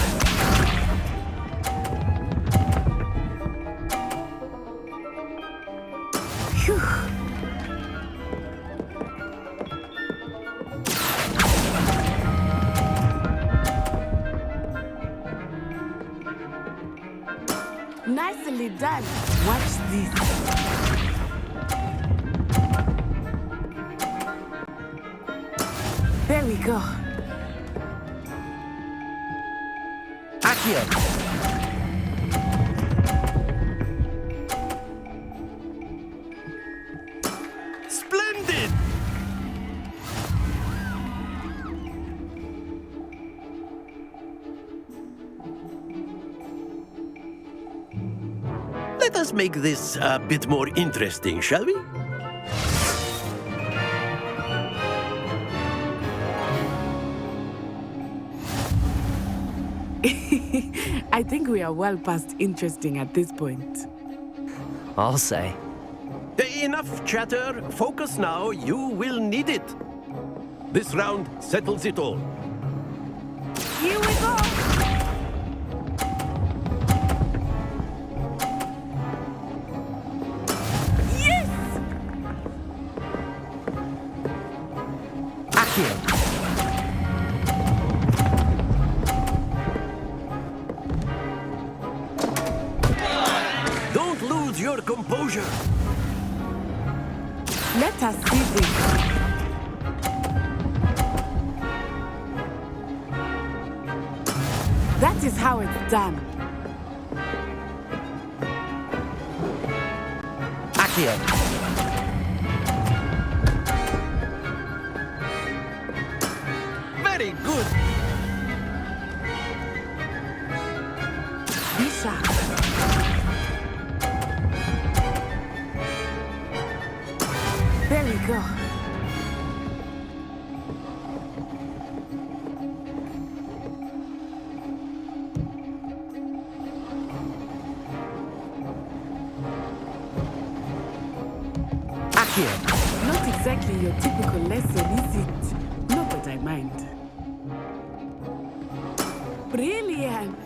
Phew. Nicely done. Watch this. There we go. Accio. Splendid! Let us make this a bit more interesting, shall we? I think we are well past interesting at this point. I'll say. Enough chatter. Focus now. You will need it. This round settles it all. Here we go! Yes! Accio! Don't lose your composure. Let us see this. That is how it's done. Accio! Very good. Be sharp. There we go. Not exactly your typical lesson, is it? Not that I mind. Brilliant!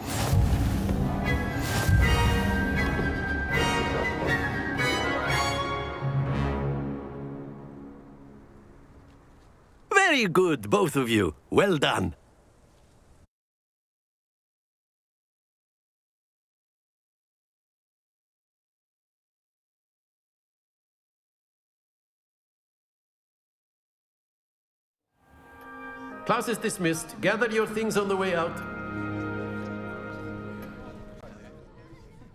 Very good, both of you. Well done. Class is dismissed. Gather your things on the way out.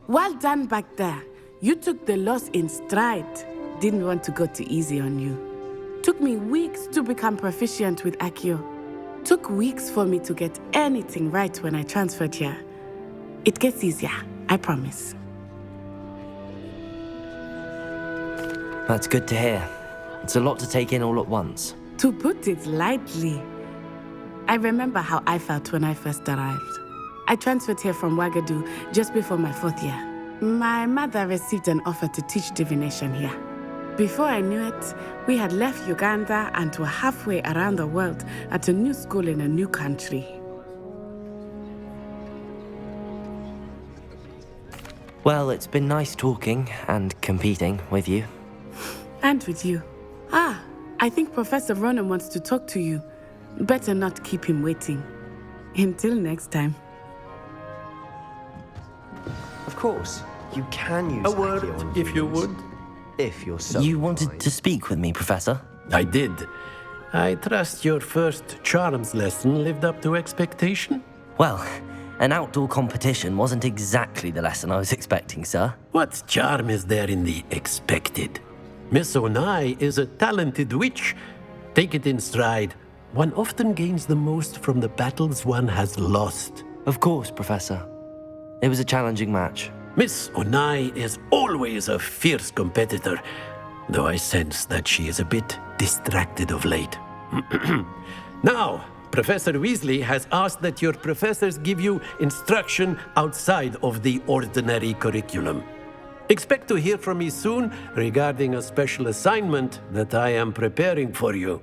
Well done back there. You took the loss in stride. Didn't want to go too easy on you. Took me weeks to become proficient with Accio. Took weeks for me to get anything right when I transferred here. It gets easier, I promise. That's good to hear. It's a lot to take in all at once. To put it lightly, I remember how I felt when I first arrived. I transferred here from Ouagadougou just before my 4th year. My mother received an offer to teach divination here. Before I knew it, we had left Uganda and were halfway around the world at a new school in a new country. Well, it's been nice talking and competing with you. And with you. Ah, I think Professor Ronan wants to talk to you. Better not keep him waiting. Until next time. Of course, you can use A word, Accio on if you humans, would. If you're so You wanted inclined. to speak with me, Professor? I did. I trust your first charms lesson lived up to expectation? Well, an outdoor competition wasn't exactly the lesson I was expecting, sir. What charm is there in the expected? Miss Onai is a talented witch. Take it in stride. One often gains the most from the battles one has lost. Of course, Professor. It was a challenging match. Miss Onai is always a fierce competitor, though I sense that she is a bit distracted of late. Now, Professor Weasley has asked that your professors give you instruction outside of the ordinary curriculum. Expect to hear from me soon regarding a special assignment that I am preparing for you.